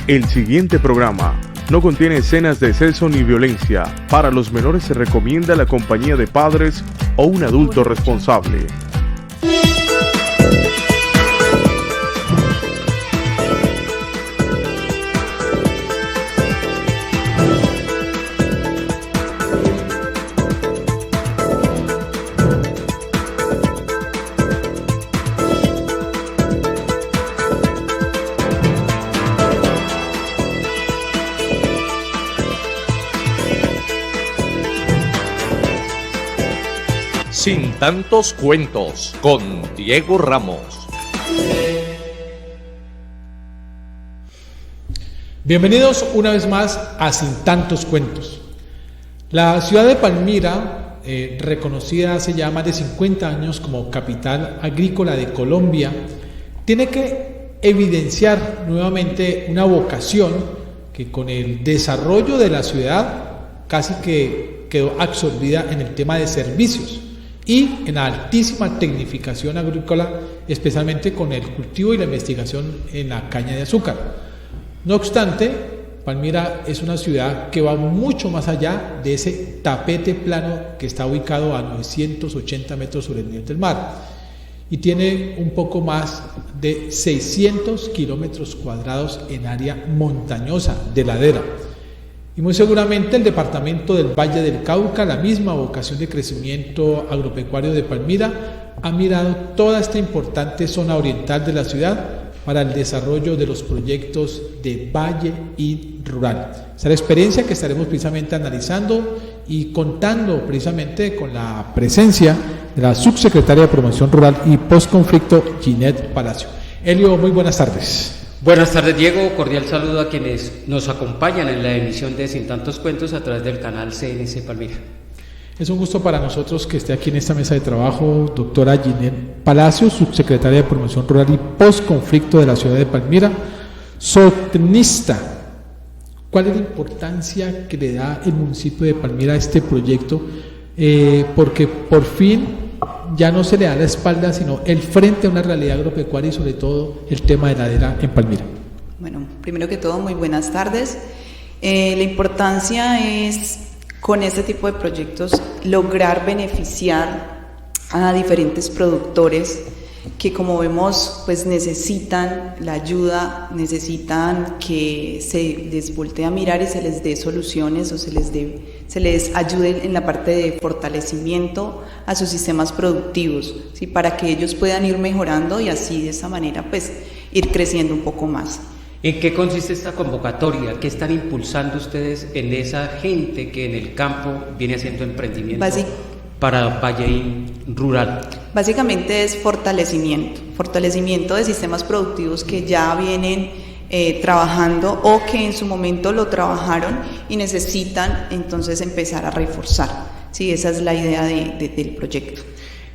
El siguiente programa no contiene escenas de sexo ni violencia. Para los menores se recomienda la compañía de padres o un adulto responsable. Sin tantos cuentos, con Diego Ramos. Bienvenidos una vez más a Sin tantos cuentos. La ciudad de Palmira, reconocida hace ya más de 50 años como capital agrícola de Colombia, tiene que evidenciar nuevamente una vocación que con el desarrollo de la ciudad casi que quedó absorbida en el tema de servicios y en la altísima tecnificación agrícola, especialmente con el cultivo y la investigación en la caña de azúcar. No obstante, Palmira es una ciudad que va mucho más allá de ese tapete plano que está ubicado a 980 metros sobre el nivel del mar y tiene un poco más de 600 kilómetros cuadrados en área montañosa de ladera. Y muy seguramente el departamento del Valle del Cauca, la misma vocación de crecimiento agropecuario de Palmira, ha mirado toda esta importante zona oriental de la ciudad para el desarrollo de los proyectos de Valle y Rural. Esa es la experiencia que estaremos precisamente analizando y contando precisamente con la presencia de la subsecretaria de Promoción Rural y Postconflicto, Ginette Palacio. Elio, muy buenas tardes. Buenas tardes, Diego. Cordial saludo a quienes nos acompañan en la emisión de Sin Tantos Cuentos a través del canal CNC Palmira. Es un gusto para nosotros que esté aquí en esta mesa de trabajo doctora Ginette Palacio, subsecretaria de Promoción Rural y Postconflicto de la ciudad de Palmira, sotenista. ¿Cuál es la importancia que le da el municipio de Palmira a este proyecto? Porque por fin ya no se le da la espalda, sino el frente a una realidad agropecuaria y sobre todo el tema de ladera en Palmira. Bueno, primero que todo, muy buenas tardes. La importancia es, con este tipo de proyectos, lograr beneficiar a diferentes productores que, como vemos, pues necesitan la ayuda, necesitan que se les voltee a mirar y se les dé soluciones o se les ayude en la parte de fortalecimiento a sus sistemas productivos, ¿sí? Para que ellos puedan ir mejorando y así de esa manera pues ir creciendo un poco más. ¿En qué consiste esta convocatoria? ¿Qué están impulsando ustedes en esa gente que en el campo viene haciendo emprendimiento para Valle Rural? Básicamente es fortalecimiento de sistemas productivos que ya vienen trabajando o que en su momento lo trabajaron y necesitan entonces empezar a reforzar. Sí, esa es la idea del proyecto.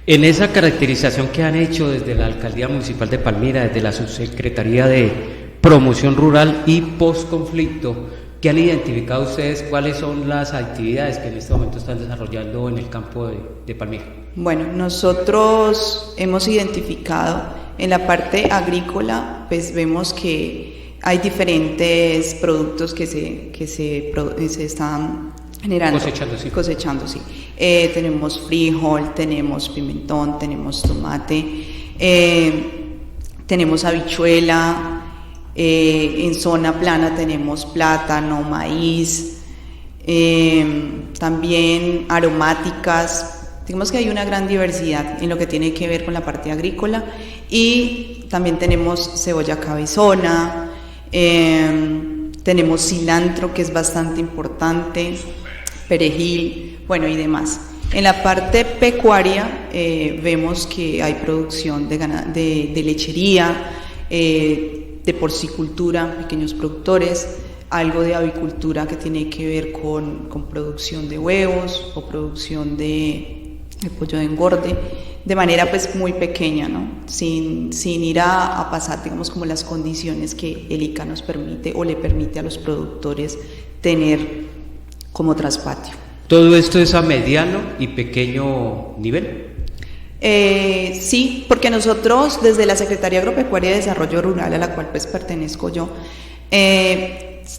En esa caracterización que han hecho desde la Alcaldía Municipal de Palmira, desde la Subsecretaría de Promoción Rural y Postconflicto, ¿qué han identificado ustedes? ¿Cuáles son las actividades que en este momento están desarrollando en el campo de Palmira? Bueno, nosotros hemos identificado en la parte agrícola, pues vemos que hay diferentes productos que se están generando. Cosechando, sí. Tenemos frijol, tenemos pimentón, tenemos tomate, tenemos habichuela, en zona plana tenemos plátano, maíz, también aromáticas. Digamos que hay una gran diversidad en lo que tiene que ver con la parte agrícola y también tenemos cebolla cabezona, tenemos cilantro que es bastante importante, perejil, bueno y demás. En la parte pecuaria vemos que hay producción de lechería, de porcicultura, pequeños productores, algo de avicultura que tiene que ver con producción de huevos o producción de pollo de engorde, de manera pues muy pequeña, ¿no? Sin ir a pasar, digamos, como las condiciones que el ICA nos permite o le permite a los productores tener como traspatio. ¿Todo esto es a mediano y pequeño nivel? Sí, porque nosotros desde la Secretaría Agropecuaria y Desarrollo Rural, a la cual pues pertenezco yo,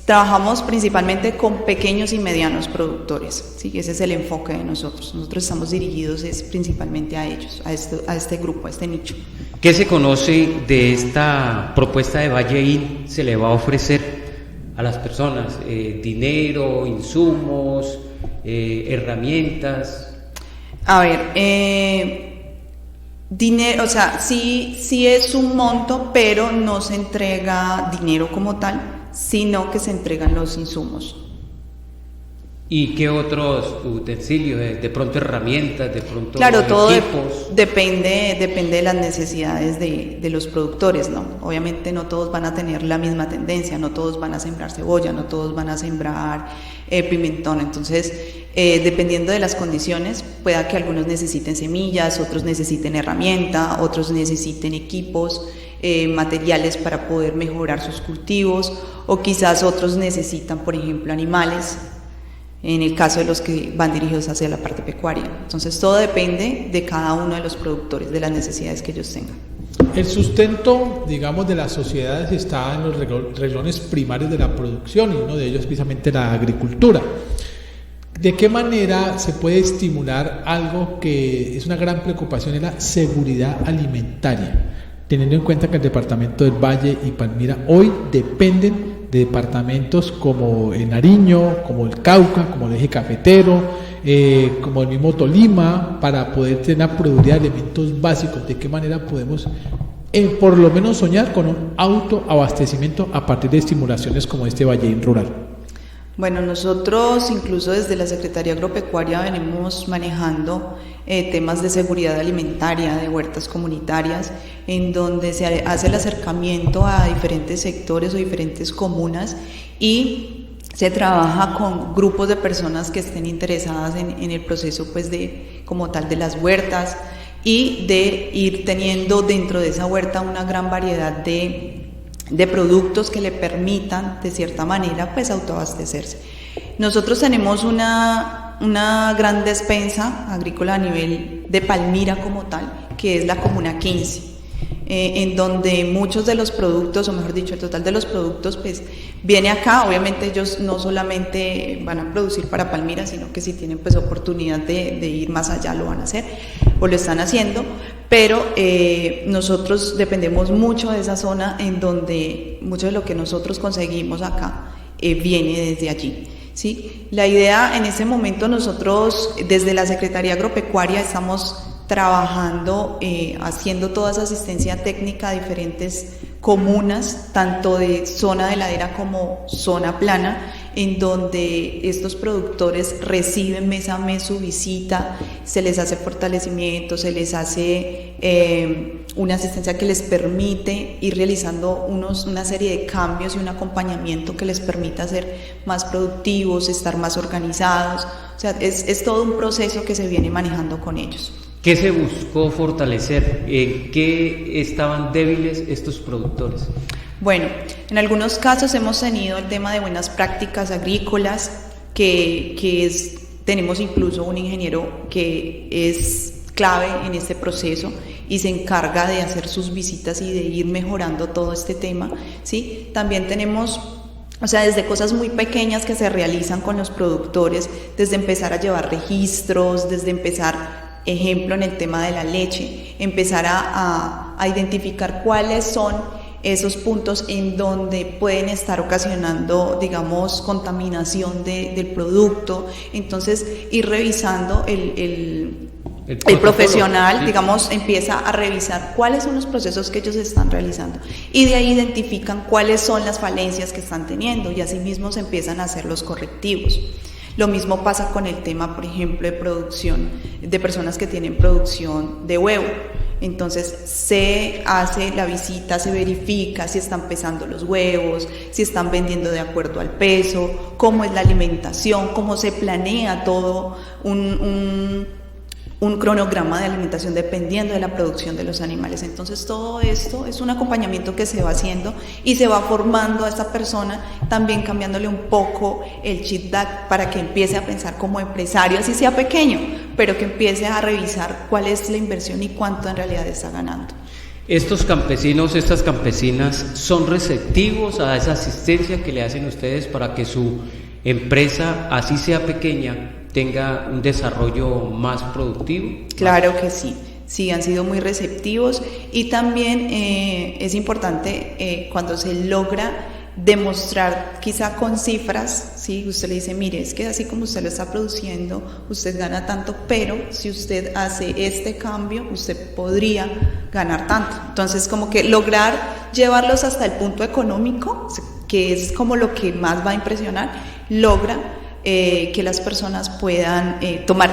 Trabajamos principalmente con pequeños y medianos productores, ¿sí? Ese es el enfoque de nosotros. Nosotros estamos dirigidos principalmente a ellos, a este grupo, a este nicho. ¿Qué se conoce de esta propuesta de Valleín? ¿Se le va a ofrecer a las personas dinero, insumos, herramientas? A ver, dinero, o sea, sí es un monto, pero no se entrega dinero como tal, sino que se entregan los insumos. ¿Y qué otros utensilios? De pronto herramientas, de pronto claro, todo equipos. depende de las necesidades de los productores, ¿no? Obviamente no todos van a tener la misma tendencia, no todos van a sembrar cebolla, no todos van a sembrar pimentón, entonces dependiendo de las condiciones, pueda que algunos necesiten semillas, otros necesiten herramienta, otros necesiten equipos, materiales para poder mejorar sus cultivos, o quizás otros necesitan, por ejemplo, animales, en el caso de los que van dirigidos hacia la parte pecuaria. Entonces todo depende de cada uno de los productores, de las necesidades que ellos tengan. El sustento, digamos, de las sociedades está en los renglones primarios de la producción, y uno de ellos es precisamente la agricultura. ¿De qué manera se puede estimular algo que es una gran preocupación, es la seguridad alimentaria? Teniendo en cuenta que el departamento del Valle y Palmira hoy dependen de departamentos como el Nariño, como el Cauca, como el eje cafetero, como el mismo Tolima, para poder tener una proveeduría de elementos básicos. ¿De qué manera podemos por lo menos soñar con un autoabastecimiento a partir de estimulaciones como este Valleín Rural? Bueno, nosotros incluso desde la Secretaría Agropecuaria venimos manejando temas de seguridad alimentaria, de huertas comunitarias, en donde se hace el acercamiento a diferentes sectores o diferentes comunas y se trabaja con grupos de personas que estén interesadas en el proceso, pues, como tal de las huertas, y de ir teniendo dentro de esa huerta una gran variedad de productos que le permitan de cierta manera, pues, autoabastecerse. Nosotros tenemos una gran despensa agrícola a nivel de Palmira como tal, que es la Comuna 15, en donde muchos de los productos, o mejor dicho, el total de los productos, pues viene acá. Obviamente ellos no solamente van a producir para Palmira, sino que si tienen pues oportunidad de ir más allá lo van a hacer, o lo están haciendo, pero nosotros dependemos mucho de esa zona, en donde mucho de lo que nosotros conseguimos acá viene desde allí. ¿Sí? La idea en este momento, nosotros desde la Secretaría Agropecuaria estamos trabajando, haciendo toda esa asistencia técnica a diferentes comunas, tanto de zona de ladera como zona plana, en donde estos productores reciben mes a mes su visita, se les hace fortalecimiento, se les hace una asistencia que les permite ir realizando una serie de cambios y un acompañamiento que les permita ser más productivos, estar más organizados. O sea, es todo un proceso que se viene manejando con ellos. ¿Qué se buscó fortalecer? ¿En qué estaban débiles estos productores? Bueno, en algunos casos hemos tenido el tema de buenas prácticas agrícolas, tenemos incluso un ingeniero que es clave en este proceso y se encarga de hacer sus visitas y de ir mejorando todo este tema, ¿sí? También tenemos, o sea, desde cosas muy pequeñas que se realizan con los productores, desde empezar a llevar registros, desde empezar, ejemplo, en el tema de la leche, empezar a identificar cuáles son esos puntos en donde pueden estar ocasionando, digamos, contaminación del producto. Entonces, ir revisando el profesional, sí, digamos, empieza a revisar cuáles son los procesos que ellos están realizando, y de ahí identifican cuáles son las falencias que están teniendo, y asimismo se empiezan a hacer los correctivos. Lo mismo pasa con el tema, por ejemplo, de producción, de personas que tienen producción de huevo. Entonces se hace la visita, se verifica si están pesando los huevos, si están vendiendo de acuerdo al peso, cómo es la alimentación, cómo se planea todo un cronograma de alimentación dependiendo de la producción de los animales. Entonces todo esto es un acompañamiento que se va haciendo y se va formando a esta persona, también cambiándole un poco el chip para que empiece a pensar como empresario, así sea pequeño, pero que empiece a revisar cuál es la inversión y cuánto en realidad está ganando. ¿Estos campesinos, estas campesinas son receptivos a esa asistencia que le hacen ustedes para que su empresa, así sea pequeña, tenga un desarrollo más productivo? Claro que sí. Sí, han sido muy receptivos y también es importante cuando se logra demostrar quizá con cifras, ¿sí? Usted le dice, mire, es que así como usted lo está produciendo, usted gana tanto, pero si usted hace este cambio, usted podría ganar tanto. Entonces, como que lograr llevarlos hasta el punto económico, que es como lo que más va a impresionar, logra que las personas puedan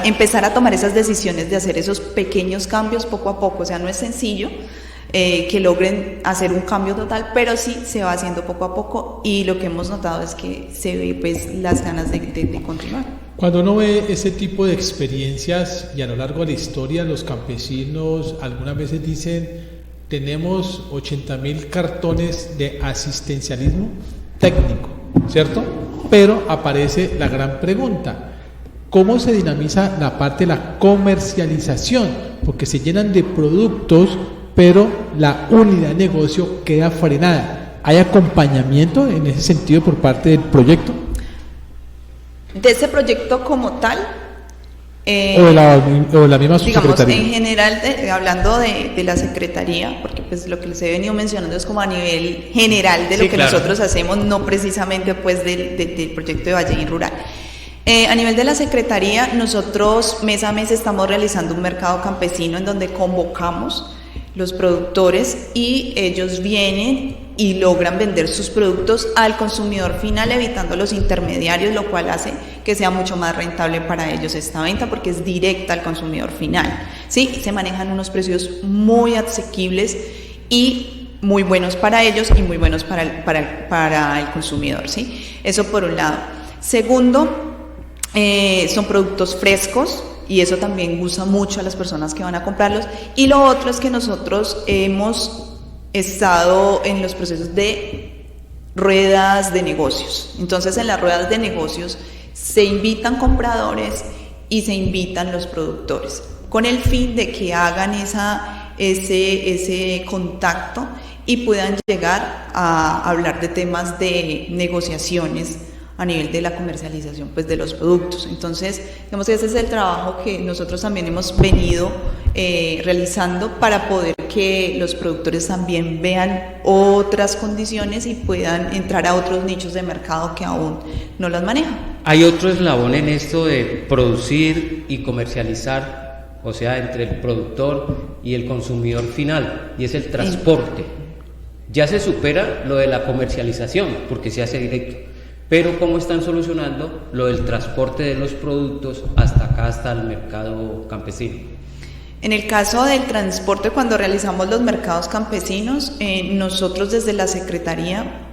empezar a tomar esas decisiones de hacer esos pequeños cambios poco a poco. O sea, no es sencillo que logren hacer un cambio total, pero sí se va haciendo poco a poco y lo que hemos notado es que se ve pues las ganas de continuar. Cuando uno ve ese tipo de experiencias y a lo largo de la historia, los campesinos algunas veces dicen, tenemos 80,000 cartones de asistencialismo técnico, ¿cierto? Pero aparece la gran pregunta, ¿cómo se dinamiza la parte de la comercialización? Porque se llenan de productos, pero la unidad de negocio queda frenada. ¿Hay acompañamiento en ese sentido por parte del proyecto? De ese proyecto como tal, o de la misma subsecretaría. Digamos, en general, hablando de la Secretaría, porque pues lo que les he venido mencionando es como a nivel general de lo que nosotros hacemos, no precisamente pues del proyecto de Valleín Rural. A nivel de la Secretaría, nosotros mes a mes estamos realizando un mercado campesino en donde convocamos los productores y ellos vienen y logran vender sus productos al consumidor final, evitando los intermediarios, lo cual hace que sea mucho más rentable para ellos esta venta porque es directa al consumidor final. Sí, se manejan unos precios muy asequibles y muy buenos para ellos y muy buenos para el consumidor, ¿sí? Eso por un lado. Segundo, son productos frescos y eso también gusta mucho a las personas que van a comprarlos. Y lo otro es que nosotros hemos estado en los procesos de ruedas de negocios. Entonces, en las ruedas de negocios se invitan compradores y se invitan los productores con el fin de que hagan ese contacto y puedan llegar a hablar de temas de negociaciones a nivel de la comercialización pues de los productos. Entonces, digamos que ese es el trabajo que nosotros también hemos venido realizando para poder que los productores también vean otras condiciones y puedan entrar a otros nichos de mercado que aún no las manejan. Hay otro eslabón en esto de producir y comercializar, o sea, entre el productor y el consumidor final, y es el transporte. Ya se supera lo de la comercialización porque se hace directo. Pero ¿cómo están solucionando lo del transporte de los productos hasta acá, hasta el mercado campesino? En el caso del transporte, cuando realizamos los mercados campesinos, nosotros desde la Secretaría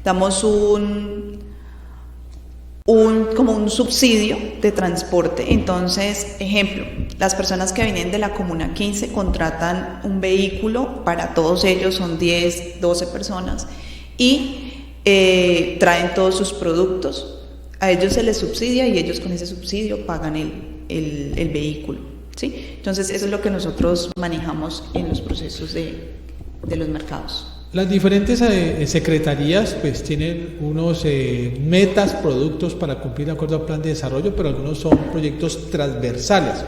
damos como un subsidio de transporte. Entonces, ejemplo, las personas que vienen de la Comuna 15 contratan un vehículo, para todos ellos son 10, 12 personas, y traen todos sus productos, a ellos se les subsidia y ellos con ese subsidio pagan el vehículo, ¿sí? Entonces eso es lo que nosotros manejamos en los procesos de los mercados. Las diferentes secretarías pues tienen unos metas, productos para cumplir de acuerdo al plan de desarrollo, pero algunos son proyectos transversales.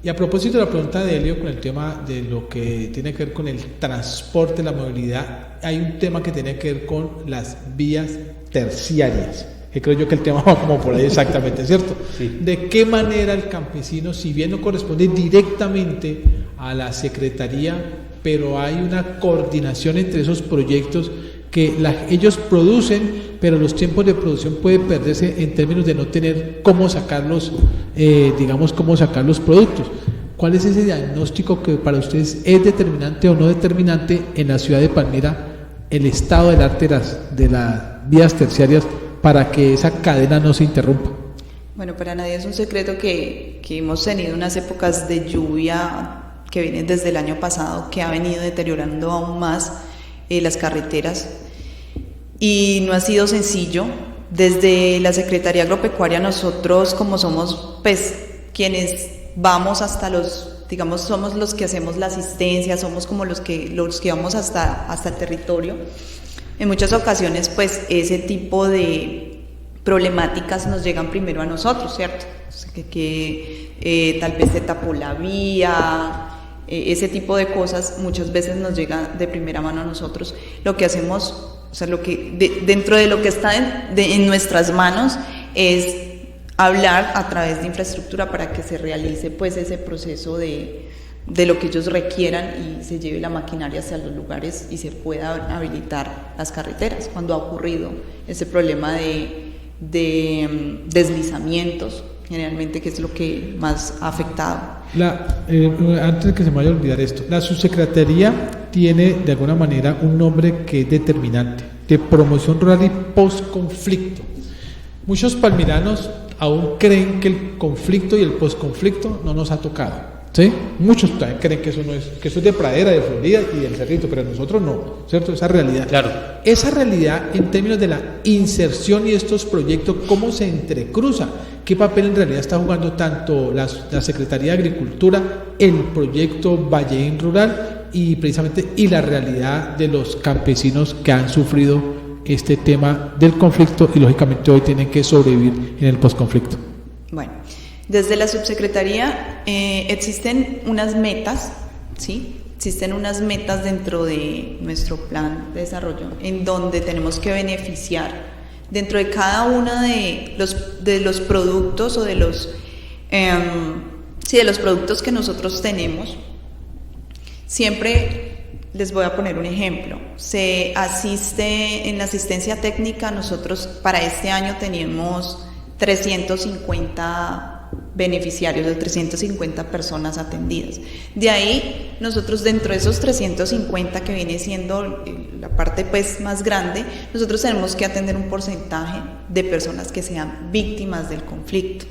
Y a propósito de la pregunta de Helio con el tema de lo que tiene que ver con el transporte, la movilidad, hay un tema que tiene que ver con las vías terciarias, que creo yo que el tema va como por ahí exactamente, ¿cierto? Sí. ¿De qué manera el campesino, si bien no corresponde directamente a la Secretaría, pero hay una coordinación entre esos proyectos que ellos producen, pero los tiempos de producción pueden perderse en términos de no tener cómo sacarlos, cómo sacar los productos? ¿Cuál es ese diagnóstico que para ustedes es determinante o no determinante en la ciudad de Palmira, el estado del arte de las vías terciarias para que esa cadena no se interrumpa? Bueno, para nadie es un secreto que hemos tenido unas épocas de lluvia que vienen desde el año pasado, que ha venido deteriorando aún más las carreteras, y no ha sido sencillo. Desde la Secretaría Agropecuaria nosotros, como somos pues quienes vamos hasta los digamos, somos los que hacemos la asistencia, somos como los que vamos hasta el territorio. En muchas ocasiones, pues, ese tipo de problemáticas nos llegan primero a nosotros, ¿cierto? Que tal vez se tapó la vía, ese tipo de cosas muchas veces nos llegan de primera mano a nosotros. Lo que hacemos, o sea, dentro de lo que está en nuestras manos es hablar a través de infraestructura para que se realice pues ese proceso de lo que ellos requieran y se lleve la maquinaria hacia los lugares y se pueda habilitar las carreteras cuando ha ocurrido ese problema de deslizamientos, generalmente, que es lo que más ha afectado. Antes de que se me vaya a olvidar esto, la subsecretaría tiene de alguna manera un nombre que es determinante, de promoción rural y posconflicto. Muchos palmiranos aún creen que el conflicto y el posconflicto no nos ha tocado, ¿sí? Muchos todavía creen que eso es de Pradera, de Florida y del Cerrito, pero nosotros no, ¿cierto? Esa realidad. Claro. Esa realidad en términos de la inserción y estos proyectos, ¿cómo se entrecruza? ¿Qué papel en realidad está jugando tanto la Secretaría de Agricultura, el proyecto Valleín Rural y precisamente la realidad de los campesinos que han sufrido este tema del conflicto y lógicamente hoy tienen que sobrevivir en el posconflicto? Bueno, desde la subsecretaría existen unas metas, ¿sí? Existen unas metas dentro de nuestro plan de desarrollo en donde tenemos que beneficiar dentro de cada uno de los productos o de los productos que nosotros tenemos. Siempre les voy a poner un ejemplo. Se asiste en la asistencia técnica, nosotros para este año tenemos 350 beneficiarios, de 350 personas atendidas. De ahí, nosotros dentro de esos 350, que viene siendo la parte pues más grande, nosotros tenemos que atender un porcentaje de personas que sean víctimas del conflicto,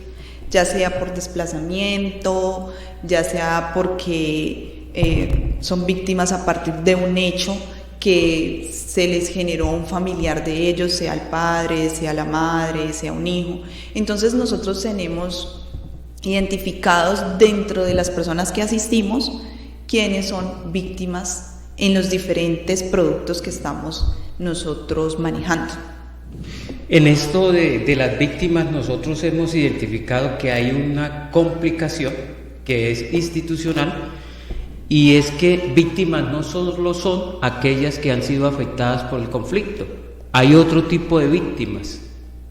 ya sea por desplazamiento, ya sea porque son víctimas a partir de un hecho que se les generó un familiar de ellos, sea el padre, sea la madre, sea un hijo. Entonces nosotros tenemos identificados dentro de las personas que asistimos quienes son víctimas en los diferentes productos que estamos nosotros manejando. En esto de las víctimas, nosotros hemos identificado que hay una complicación que es institucional, y es que víctimas no solo son aquellas que han sido afectadas por el conflicto, hay otro tipo de víctimas.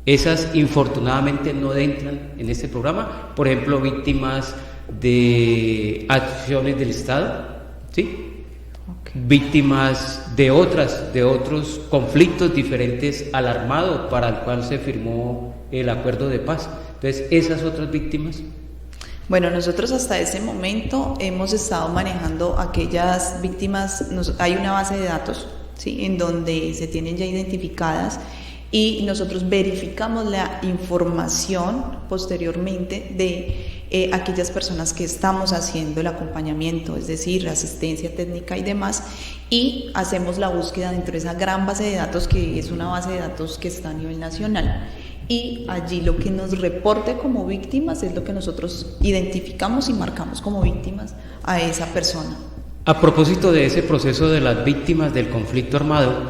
Esas infortunadamente no entran en este programa, por ejemplo, víctimas de acciones del Estado, ¿sí? Okay. Víctimas de otros conflictos diferentes al armado para el cual se firmó el acuerdo de paz. Entonces, esas otras víctimas. Bueno, nosotros hasta ese momento hemos estado manejando aquellas víctimas, hay una base de datos, ¿sí?, en donde se tienen ya identificadas y nosotros verificamos la información posteriormente de aquellas personas que estamos haciendo el acompañamiento, es decir, la asistencia técnica y demás, y hacemos la búsqueda dentro de esa gran base de datos que es una base de datos que está a nivel nacional. Y allí lo que nos reporte como víctimas es lo que nosotros identificamos y marcamos como víctimas a esa persona. A propósito de ese proceso de las víctimas del conflicto armado,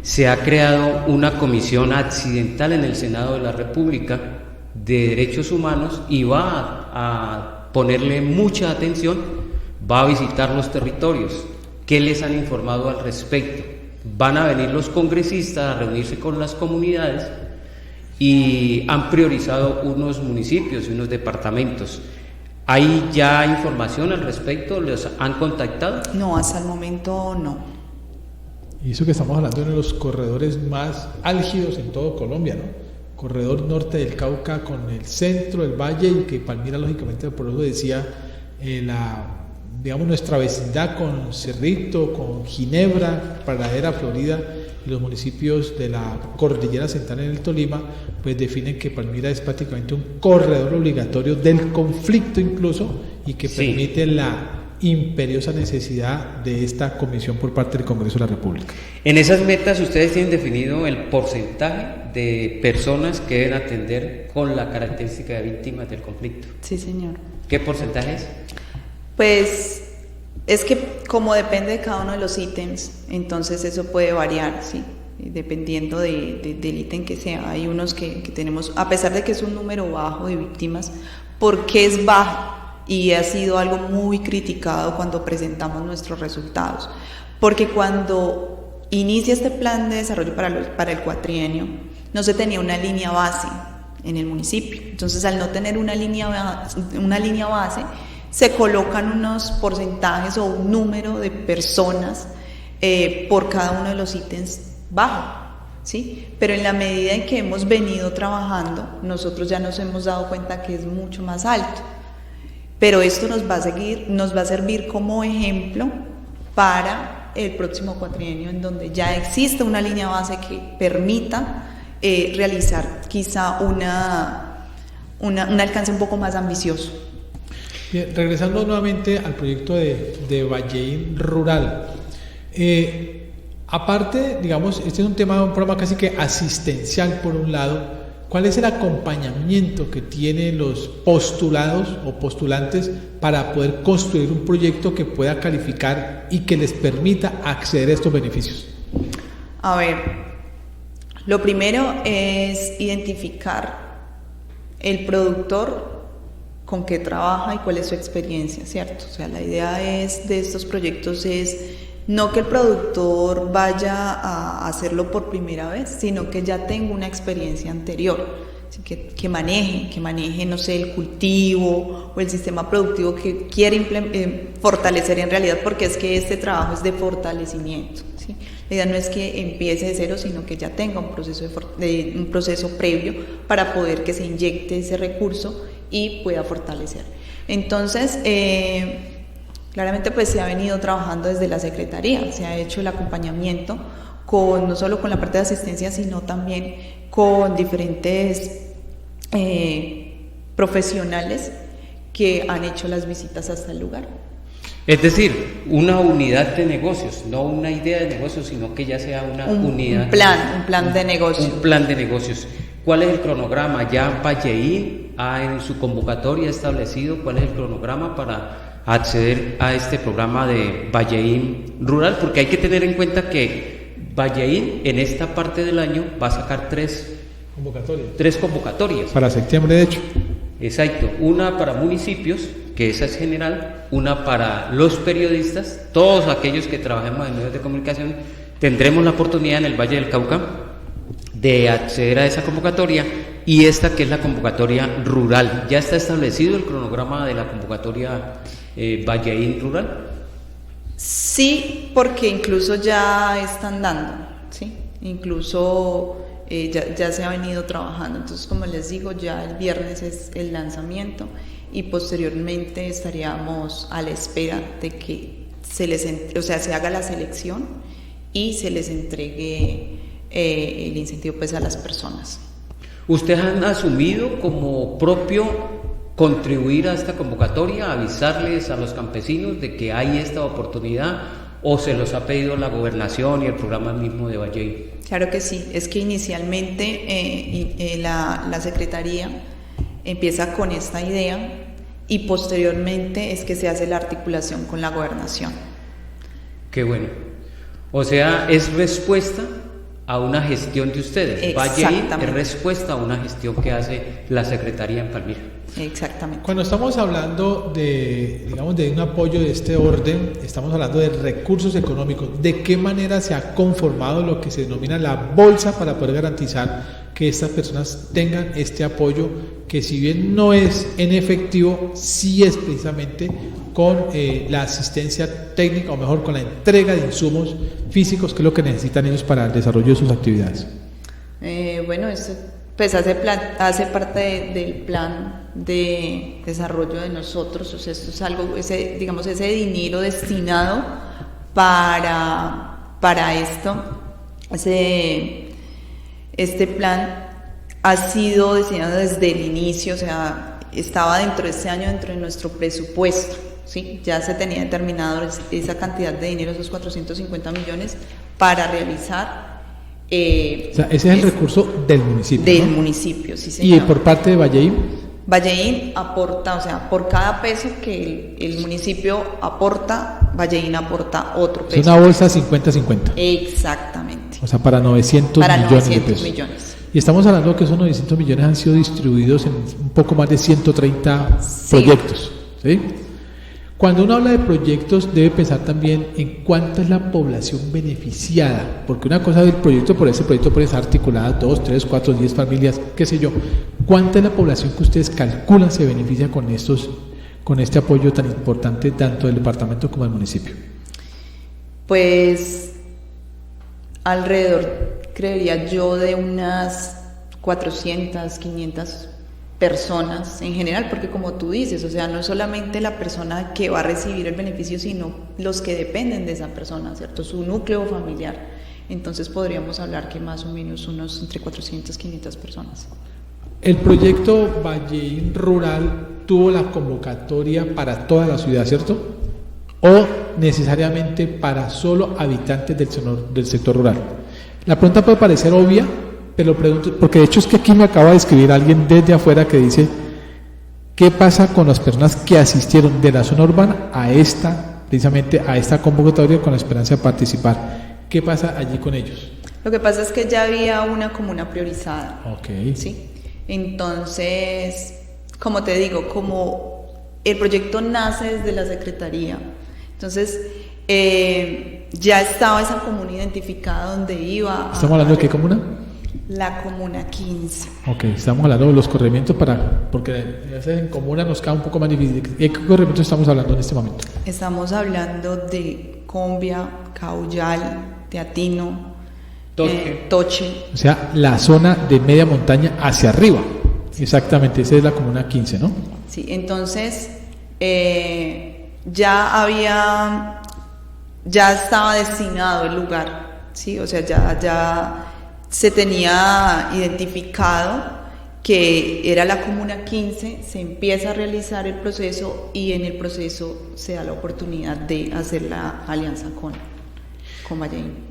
se ha creado una comisión accidental en el Senado de la República de Derechos Humanos y va a ponerle mucha atención, va a visitar los territorios. ¿Qué les han informado al respecto? Van a venir los congresistas a reunirse con las comunidades y han priorizado unos municipios y unos departamentos. ¿Hay ya información al respecto? ¿Les han contactado? No, hasta el momento no. Y eso que estamos hablando de uno de los corredores más álgidos en todo Colombia, ¿no? Corredor norte del Cauca con el centro, el valle, y que Palmira, lógicamente, por eso decía, nuestra vecindad con Cerrito, con Ginebra, Pradera, Florida, y los municipios de la cordillera central en el Tolima, pues definen que Palmira es prácticamente un corredor obligatorio del conflicto incluso, y que permite la imperiosa necesidad de esta comisión por parte del Congreso de la República. En esas metas ustedes tienen definido el porcentaje de personas que deben atender con la característica de víctimas del conflicto. Sí, señor. ¿Qué porcentaje es? Pues es que como depende de cada uno de los ítems, entonces eso puede variar, ¿sí? Dependiendo del ítem que sea. Hay unos que tenemos, a pesar de que es un número bajo de víctimas, ¿por qué es bajo? Y ha sido algo muy criticado cuando presentamos nuestros resultados, porque cuando inicia este plan de desarrollo para el cuatrienio, no se tenía una línea base en el municipio. Entonces, al no tener una línea base, se colocan unos porcentajes o un número de personas por cada uno de los ítems bajo, ¿sí? Pero en la medida en que hemos venido trabajando, nosotros ya nos hemos dado cuenta que es mucho más alto. Pero esto nos va a servir como ejemplo para el próximo cuatrienio, en donde ya existe una línea base que permita realizar quizá un alcance un poco más ambicioso. Bien, regresando nuevamente al proyecto de Valleín Rural. Aparte, digamos, este es un programa casi que asistencial por un lado. ¿Cuál es el acompañamiento que tienen los postulados o postulantes para poder construir un proyecto que pueda calificar y que les permita acceder a estos beneficios? A ver, lo primero es identificar el productor con qué trabaja y cuál es su experiencia, ¿cierto? O sea, la idea de estos proyectos es no que el productor vaya a hacerlo por primera vez, sino que ya tenga una experiencia anterior, así que maneje, no sé, el cultivo o el sistema productivo que quiere fortalecer en realidad, porque es que este trabajo es de fortalecimiento, ¿sí? La idea no es que empiece de cero, sino que ya tenga un proceso previo para poder que se inyecte ese recurso y pueda fortalecer. Entonces, claramente pues se ha venido trabajando desde la Secretaría, se ha hecho el acompañamiento no solo con la parte de asistencia, sino también con diferentes profesionales que han hecho las visitas hasta el lugar. Es decir, una unidad de negocios, no una idea de negocios, sino que ya sea una unidad. Un plan de negocios. Un plan de negocios. ¿Cuál es el cronograma? ¿Ya Valleín ha en su convocatoria establecido cuál es el cronograma para acceder a este programa de Valleín Rural? Porque hay que tener en cuenta que Valleín en esta parte del año va a sacar tres convocatorias. Para septiembre, de hecho. Exacto, una para municipios, que esa es general, una para los periodistas, todos aquellos que trabajemos en medios de comunicación, tendremos la oportunidad en el Valle del Cauca de acceder a esa convocatoria, y esta que es la convocatoria rural. ¿Ya está establecido el cronograma de la convocatoria Valleín Rural? Sí, porque incluso ya están dando, ¿sí? Incluso ya se ha venido trabajando. Entonces, como les digo, ya el viernes es el lanzamiento y posteriormente estaríamos a la espera de que se haga la selección y se les entregue el incentivo pues a las personas. ¿Ustedes han asumido como propio contribuir a esta convocatoria, avisarles a los campesinos de que hay esta oportunidad, o se los ha pedido la gobernación y el programa mismo de Valleín? Claro que sí, es que inicialmente la Secretaría empieza con esta idea y posteriormente es que se hace la articulación con la gobernación. Qué bueno. O sea, es respuesta a una gestión de ustedes. Valleín es respuesta a una gestión que hace la Secretaría en Palmira. Exactamente. Cuando estamos hablando de un apoyo de este orden, estamos hablando de recursos económicos. ¿De qué manera se ha conformado lo que se denomina la bolsa para poder garantizar que estas personas tengan este apoyo, que si bien no es en efectivo, sí es precisamente con la asistencia técnica, o mejor, con la entrega de insumos físicos, que es lo que necesitan ellos para el desarrollo de sus actividades? Bueno, esto pues hace parte del plan de desarrollo de nosotros. O sea, esto es algo, ese dinero destinado para esto. Este plan ha sido diseñado desde el inicio, o sea, estaba dentro de este año, dentro de nuestro presupuesto, ¿sí? Ya se tenía determinado esa cantidad de dinero, esos 450 millones, para realizar. O sea, ese es el recurso del municipio. Del ¿no? municipio, sí, señor. ¿Y por parte de Valleín? Valleín aporta, o sea, por cada peso que el municipio aporta, Valleín aporta otro peso. Es una bolsa 50-50. Exactamente. O sea, para 900 Para millones 900 de pesos. millones. Y estamos hablando que esos 900 millones han sido distribuidos en un poco más de 130 Sí. proyectos. ¿Sí? Cuando uno habla de proyectos, debe pensar también en cuánta es la población beneficiada, porque una cosa del proyecto puede estar articulada 2, 3, 4, 10 familias, qué sé yo. ¿Cuánta es la población que ustedes calculan se beneficia con este apoyo tan importante tanto del departamento como del municipio? Pues alrededor, creería yo, de unas 400, 500 personas en general, porque como tú dices, o sea, no es solamente la persona que va a recibir el beneficio, sino los que dependen de esa persona, ¿cierto? Su núcleo familiar. Entonces podríamos hablar que más o menos unos entre 400, 500 personas. El proyecto Valleín Rural tuvo la convocatoria para toda la ciudad, ¿cierto? ¿O necesariamente para solo habitantes del sector rural? La pregunta puede parecer obvia, pero lo pregunto, porque de hecho es que aquí me acaba de escribir alguien desde afuera que dice, ¿qué pasa con las personas que asistieron de la zona urbana precisamente a esta convocatoria con la esperanza de participar? ¿Qué pasa allí con ellos? Lo que pasa es que ya había una comuna priorizada. Ok. ¿Sí? Entonces, como te digo, como el proyecto nace desde la Secretaría, entonces ya estaba esa comuna identificada donde iba. ¿Estamos hablando de qué comuna? La comuna 15. Ok, estamos hablando de los corregimientos porque a veces en comuna nos queda un poco más difícil. ¿De qué corregimientos estamos hablando en este momento? Estamos hablando de Combia, Caullal, Teatino, Toche. O sea, la zona de media montaña hacia arriba. Exactamente, esa es la comuna 15, ¿no? Sí, entonces ya estaba destinado el lugar, ¿sí? O sea, ya se tenía identificado que era la comuna 15, se empieza a realizar el proceso y en el proceso se da la oportunidad de hacer la alianza con Valleín.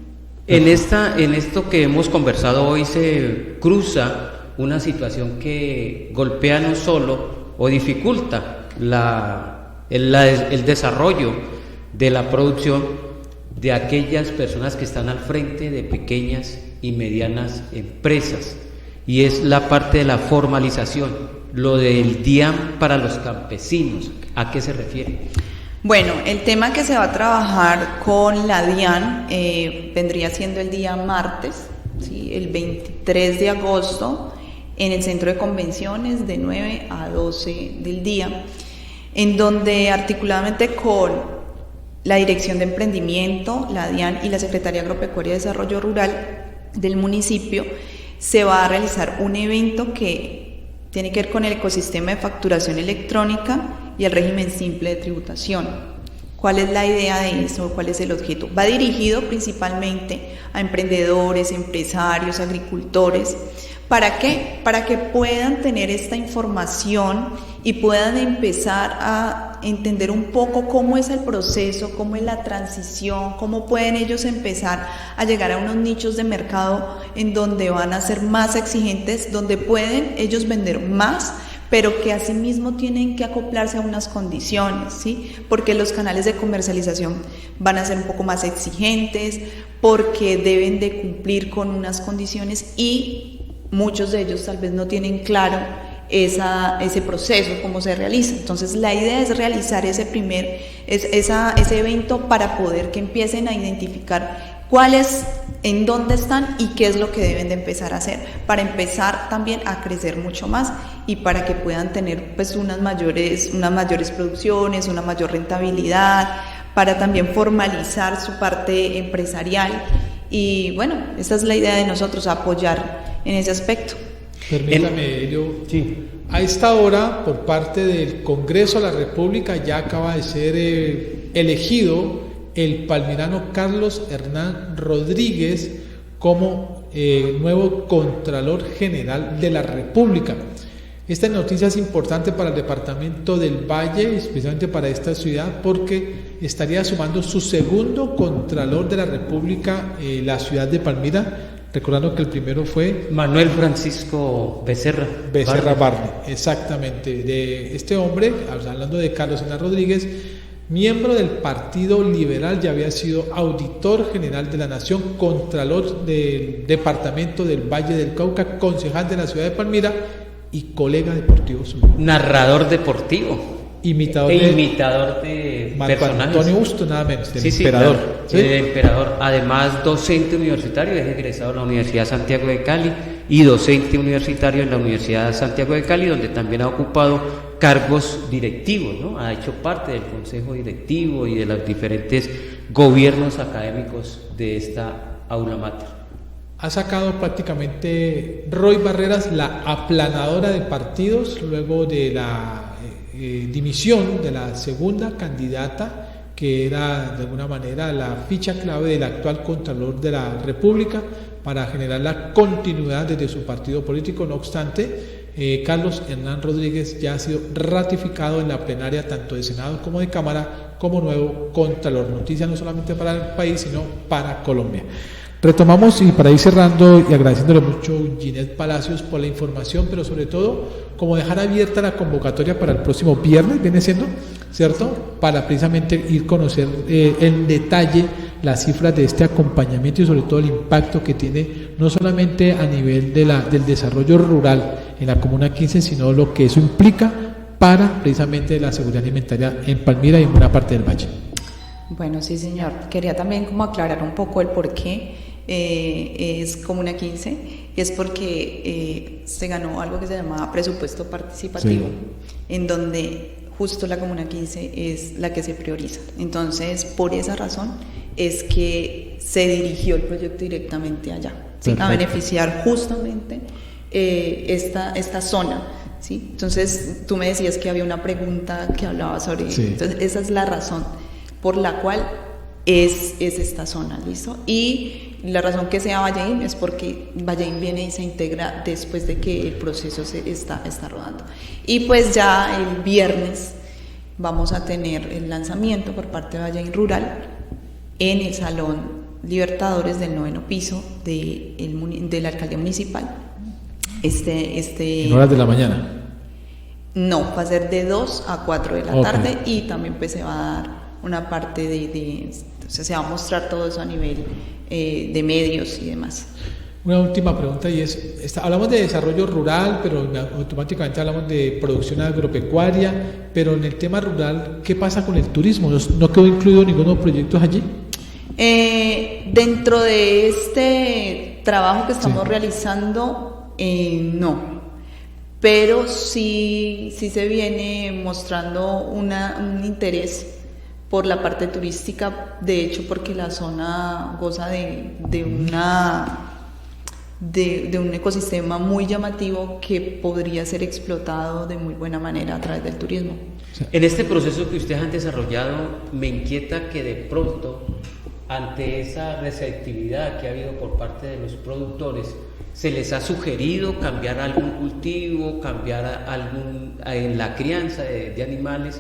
En esto que hemos conversado hoy se cruza una situación que golpea no solo o dificulta el desarrollo de la producción de aquellas personas que están al frente de pequeñas y medianas empresas, y es la parte de la formalización, lo del DIAN para los campesinos. ¿A qué se refiere? Bueno, el tema que se va a trabajar con la DIAN vendría siendo el día martes, ¿sí? El 23 de agosto, en el Centro de Convenciones de 9 a 12 del día, en donde articuladamente con la Dirección de Emprendimiento, la DIAN y la Secretaría Agropecuaria y Desarrollo Rural del municipio, se va a realizar un evento que tiene que ver con el ecosistema de facturación electrónica y el régimen simple de tributación. ¿Cuál es la idea de eso? ¿Cuál es el objeto? Va dirigido principalmente a emprendedores, empresarios, agricultores. ¿Para qué? Para que puedan tener esta información y puedan empezar a entender un poco cómo es el proceso, cómo es la transición, cómo pueden ellos empezar a llegar a unos nichos de mercado en donde van a ser más exigentes, donde pueden ellos vender más, pero que asimismo tienen que acoplarse a unas condiciones, ¿sí? Porque los canales de comercialización van a ser un poco más exigentes, porque deben de cumplir con unas condiciones y muchos de ellos tal vez no tienen claro ese proceso, cómo se realiza. Entonces la idea es realizar ese evento para poder que empiecen a identificar en dónde están y qué es lo que deben de empezar a hacer, para empezar también a crecer mucho más y para que puedan tener pues unas mayores producciones, una mayor rentabilidad, para también formalizar su parte empresarial. Y bueno, esa es la idea de nosotros, apoyar en ese aspecto. Permítame, a esta hora, por parte del Congreso de la República, ya acaba de ser elegido el palmirano Carlos Hernán Rodríguez como nuevo Contralor General de la República. Esta noticia es importante para el departamento del Valle, especialmente para esta ciudad, porque estaría sumando su segundo Contralor de la República, la ciudad de Palmira, recordando que el primero fue Manuel Francisco Becerra Barney, exactamente, de este hombre, hablando de Carlos Hernán Rodríguez, miembro del Partido Liberal, ya había sido auditor general de la Nación, contralor del departamento del Valle del Cauca, concejal de la ciudad de Palmira y colega deportivo suyo. Narrador deportivo. Imitador de Marco personajes. Antonio Busto, nada menos, del Sí, emperador. claro, ¿Sí? el emperador. Además, docente universitario, es egresado de la Universidad Santiago de Cali y docente universitario en la Universidad Santiago de Cali, donde también ha ocupado cargos directivos, ¿no? Ha hecho parte del consejo directivo y de los diferentes gobiernos académicos de esta aula mater. Ha sacado prácticamente Roy Barreras, la aplanadora de partidos, luego de la dimisión de la segunda candidata, que era de alguna manera la ficha clave del actual Contralor de la República para generar la continuidad desde su partido político. No obstante, Carlos Hernán Rodríguez ya ha sido ratificado en la plenaria tanto de Senado como de Cámara como nuevo Contralor. Noticia no solamente para el país, sino para Colombia. Retomamos, y para ir cerrando y agradeciéndole mucho a Ginette Palacios por la información, pero sobre todo como dejar abierta la convocatoria para el próximo viernes, viene siendo, ¿cierto? Para precisamente ir a conocer en detalle las cifras de este acompañamiento y sobre todo el impacto que tiene no solamente a nivel del desarrollo rural en la Comuna 15, sino lo que eso implica para precisamente la seguridad alimentaria en Palmira y en buena parte del valle. Bueno, sí, señor. Quería también como aclarar un poco el por qué es Comuna 15, y es porque se ganó algo que se llama presupuesto participativo, en donde justo la Comuna 15 es la que se prioriza. Entonces, por esa razón es que se dirigió el proyecto directamente allá, ¿sí? A beneficiar justamente esta zona. ¿Sí? Entonces, tú me decías que había una pregunta que hablaba sobre eso. Entonces, esa es la razón por la cual es esta zona, ¿listo? Y la razón que sea Valleín es porque Valleín viene y se integra después de que el proceso se está rodando. Y pues ya el viernes vamos a tener el lanzamiento por parte de Valleín Rural en el Salón Libertadores del 9º piso de la Alcaldía Municipal. ¿En horas de la mañana? No, va a ser de 2 a 4 de la tarde, y también pues se va a dar una parte entonces se va a mostrar todo eso a nivel de medios y demás. Una última pregunta, y es, hablamos de desarrollo rural, pero automáticamente hablamos de producción agropecuaria, pero en el tema rural, ¿qué pasa con el turismo? ¿No quedó incluido ninguno de los proyectos allí? Dentro de este trabajo que estamos realizando, no. Pero sí se viene mostrando un interés por la parte turística, de hecho porque la zona goza de un ecosistema muy llamativo que podría ser explotado de muy buena manera a través del turismo. En este proceso que ustedes han desarrollado, me inquieta que de pronto, ante esa receptividad que ha habido por parte de los productores, se les ha sugerido cambiar algún cultivo, cambiar en la crianza de animales,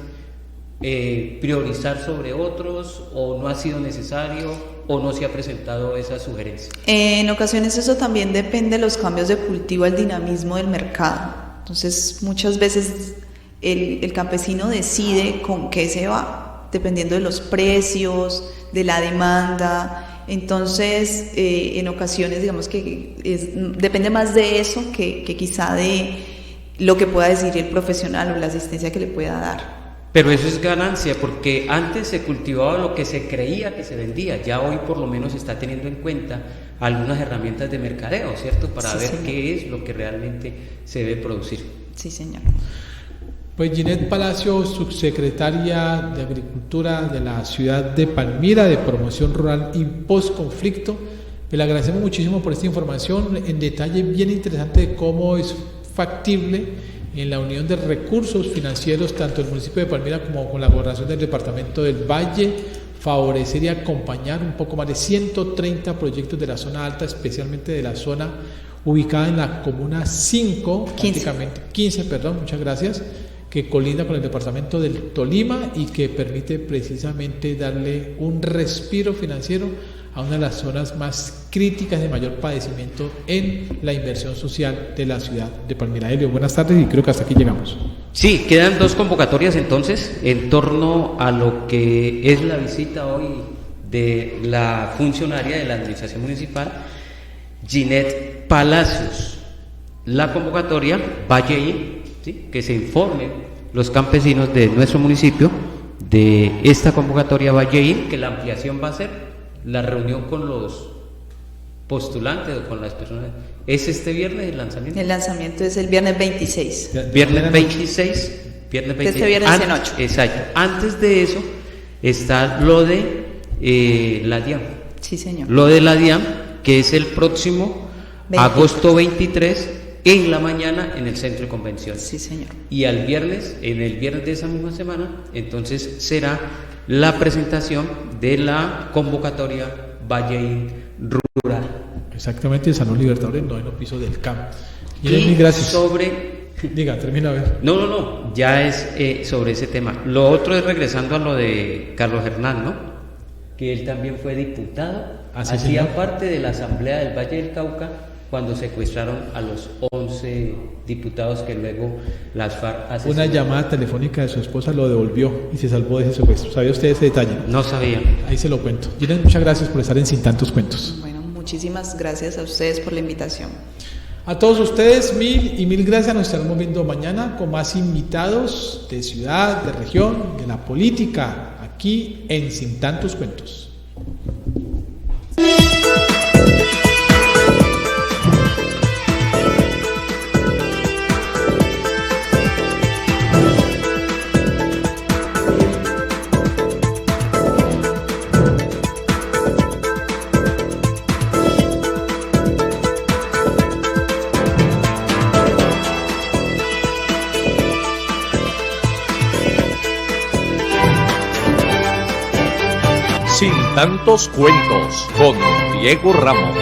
priorizar sobre otros, o no ha sido necesario, o no se ha presentado esa sugerencia. En ocasiones eso también depende de los cambios de cultivo, el dinamismo del mercado. Entonces muchas veces el campesino decide con qué se va, dependiendo de los precios, de la demanda. Entonces en ocasiones digamos que depende más de eso que quizá de lo que pueda decir el profesional o la asistencia que le pueda dar. Pero eso es ganancia, porque antes se cultivaba lo que se creía que se vendía, ya hoy por lo menos se está teniendo en cuenta algunas herramientas de mercadeo, ¿cierto? Para ver qué es lo que realmente se debe producir. Sí, señor. Pues Ginette Palacios, subsecretaria de Agricultura de la ciudad de Palmira, de Promoción Rural y Postconflicto, le agradecemos muchísimo por esta información en detalle bien interesante de cómo es factible en la unión de recursos financieros, tanto el municipio de Palmira como con la gobernación del departamento del Valle, favorecer y acompañar un poco más de 130 proyectos de la zona alta, especialmente de la zona ubicada en la comuna 5, 15, muchas gracias, que colinda con el departamento del Tolima y que permite precisamente darle un respiro financiero a una de las zonas más críticas de mayor padecimiento en la inversión social de la ciudad de Palmira. Helio, buenas tardes y creo que hasta aquí llegamos. Sí, quedan 2 convocatorias entonces en torno a lo que es la visita hoy de la funcionaria de la administración municipal, Ginette Palacios. La convocatoria Valle, ¿sí?, que se informen los campesinos de nuestro municipio de esta convocatoria Valle, que la ampliación va a ser la reunión con los postulantes o con las personas. ¿Es este viernes el lanzamiento? El lanzamiento es el viernes 26. Viernes 26. Viernes 26. Este viernes en 8. Exacto. Antes de eso está lo de la DIAM. Sí, señor. Lo de la DIAM, que es el próximo 23. agosto 23 en la mañana en el centro de convenciones. Sí, señor. Y al viernes, en el viernes de esa misma semana, entonces será la presentación de la convocatoria Valle Rural. Exactamente, el Salón Libertadores, el 9º piso del CAM. Y Mil gracias. sobre... Diga, termina a ver. No, ya es sobre ese tema. Lo otro es regresando a lo de Carlos Hernán, ¿no? Que él también fue diputado, Así hacía señor. parte de la Asamblea del Valle del Cauca cuando secuestraron a los 11 diputados que luego las FARC asesinaron. Una llamada telefónica de su esposa lo devolvió y se salvó de ese secuestro. ¿Sabía usted ese detalle? No sabía. Ahí se lo cuento. Ginette, muchas gracias por estar en Sin Tantos Cuentos. Bueno, muchísimas gracias a ustedes por la invitación. A todos ustedes, mil gracias. Nos estaremos viendo mañana con más invitados de ciudad, de región, de la política, aquí en Sin Tantos Cuentos. Sin Tantos Cuentos con Diego Ramos.